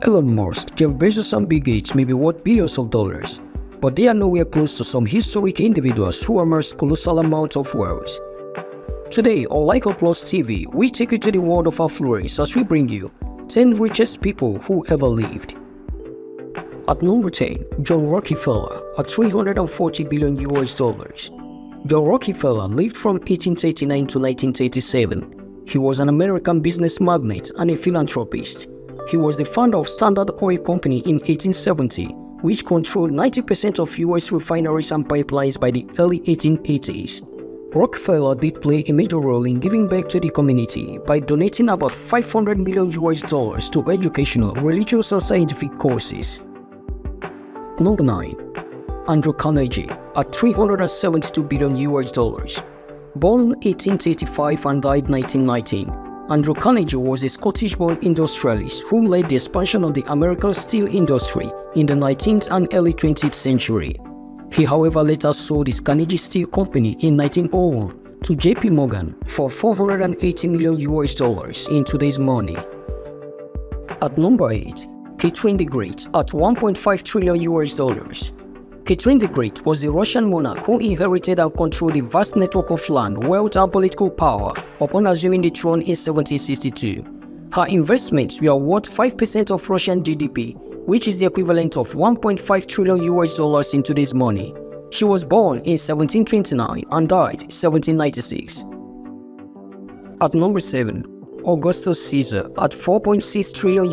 Elon Musk, Jeff Bezos and Bill Gates may be worth billions of dollars, but they are nowhere close to some historic individuals who amassed colossal amounts of wealth. Today on LYKEL TV, we take you to the world of affluence as we bring you 10 richest people who ever lived. At number 10, John Rockefeller at $340 billion. John Rockefeller lived from 1839 to 1937. He was an American business magnate and a philanthropist. He was the founder of Standard Oil Company in 1870, which controlled 90% of US refineries and pipelines by the early 1880s. Rockefeller did play a major role in giving back to the community by donating about $500 million to educational, religious and scientific causes. Number 9. Andrew Carnegie at $372 billion. Born 1835 and died 1919, Andrew Carnegie was a Scottish-born industrialist who led the expansion of the American steel industry in the 19th and early 20th century. He, however, later sold his Carnegie Steel Company in 1901 to JP Morgan for $480 million in today's money. At number 8, Catherine the Great at $1.5 trillion. Catherine the Great was the Russian monarch who inherited and controlled a vast network of land, wealth and political power upon assuming the throne in 1762. Her investments were worth 5% of Russian GDP, which is the equivalent of $1.5 trillion in today's money. She was born in 1729 and died 1796. At number 7, Augustus Caesar at $4.6 trillion.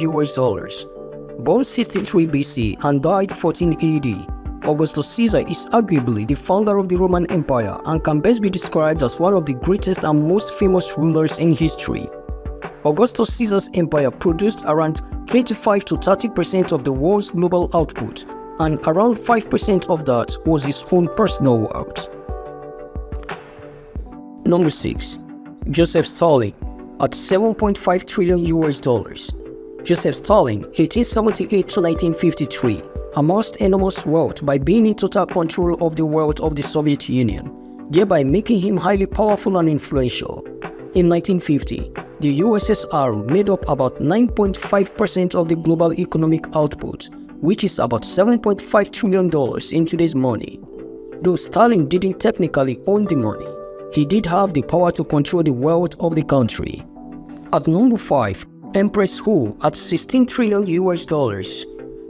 Born 63 BC and died 14 AD. Augustus Caesar is arguably the founder of the Roman Empire and can best be described as one of the greatest and most famous rulers in history. Augustus Caesar's empire produced around 25 to 30% of the world's global output, and around 5% of that was his own personal wealth. Number 6. Joseph Stalin at $7.5 trillion. Joseph Stalin, 1878 to 1953, amassed enormous wealth by being in total control of the wealth of the Soviet Union, thereby making him highly powerful and influential. In 1950, the USSR made up about 9.5% of the global economic output, which is about $7.5 trillion in today's money. Though Stalin didn't technically own the money, he did have the power to control the wealth of the country. At number 5, Empress Hu at $16 trillion.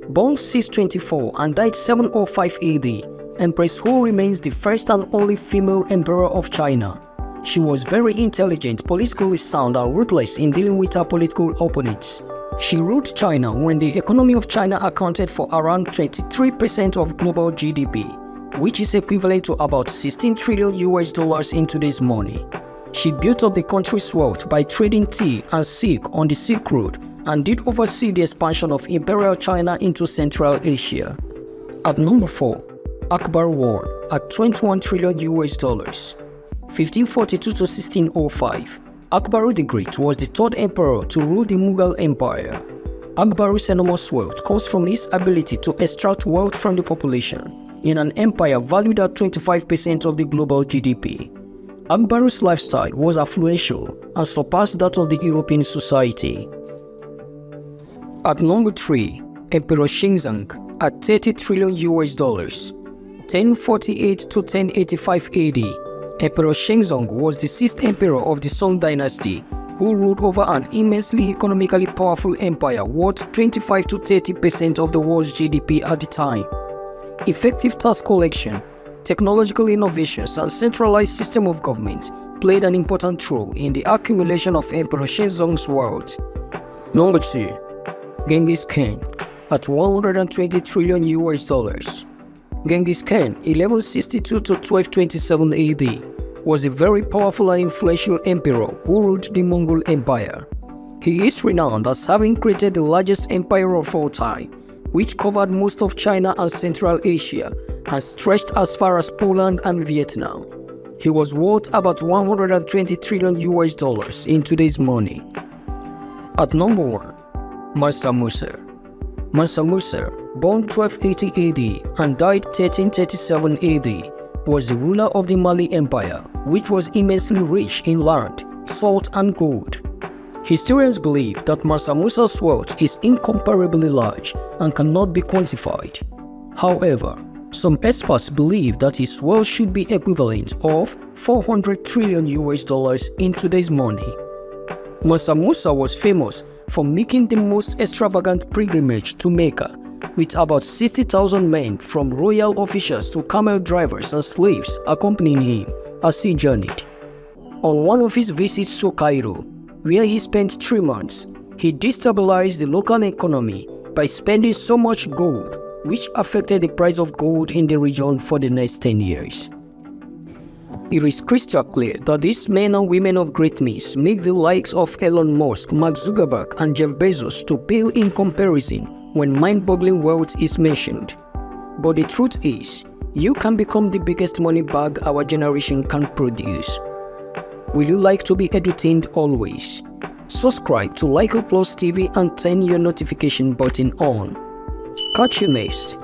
Born 624 and died 705 AD, Empress Hu remains the first and only female emperor of China. She was very intelligent, politically sound and ruthless in dealing with her political opponents. She ruled China when the economy of China accounted for around 23% of global GDP, which is equivalent to about $16 trillion in today's money. She built up the country's wealth by trading tea and silk on the Silk Road and did oversee the expansion of Imperial China into Central Asia. At number 4, Akbar I at $21 trillion. 1542 to 1605, Akbar the Great was the third emperor to rule the Mughal Empire. Akbar's enormous wealth comes from his ability to extract wealth from the population in an empire valued at 25% of the global GDP. Akbar's lifestyle was affluential and surpassed that of the European society. At number 3, Emperor Shenzong at $30 trillion. 1048 to 1085 AD, Emperor Shenzong was the 6th emperor of the Song dynasty, who ruled over an immensely economically powerful empire worth 25 to 30% of the world's GDP at the time. Effective tax collection, technological innovations and centralized system of government played an important role in the accumulation of Emperor Shenzong's wealth. Number 2. Genghis Khan at $120 trillion. Genghis Khan, 1162 to 1227 AD, was a very powerful and influential emperor who ruled the Mongol Empire. He is renowned as having created the largest empire of all time, which covered most of China and Central Asia and stretched as far as Poland and Vietnam. He was worth about $120 trillion in today's money. At number 1, Mansa Musa. Mansa Musa, born 1280 AD and died 1337 AD, was the ruler of the Mali Empire, which was immensely rich in land, salt and gold. Historians believe that Mansa Musa's wealth is incomparably large and cannot be quantified. However, some experts believe that his wealth should be equivalent of 400 trillion US dollars in today's money. Mansa Musa was famous for making the most extravagant pilgrimage to Mecca, with about 60,000 men from royal officials to camel drivers and slaves accompanying him as he journeyed. On one of his visits to Cairo, where he spent 3 months, he destabilized the local economy by spending so much gold, which affected the price of gold in the region for the next 10 years. It is crystal clear that these men and women of great means make the likes of Elon Musk, Mark Zuckerberg, and Jeff Bezos to pale in comparison when mind-boggling wealth is mentioned. But the truth is, you can become the biggest money bag our generation can produce. Will you like to be entertained always? Subscribe to LYKEL TV and turn your notification button on. Catch you next.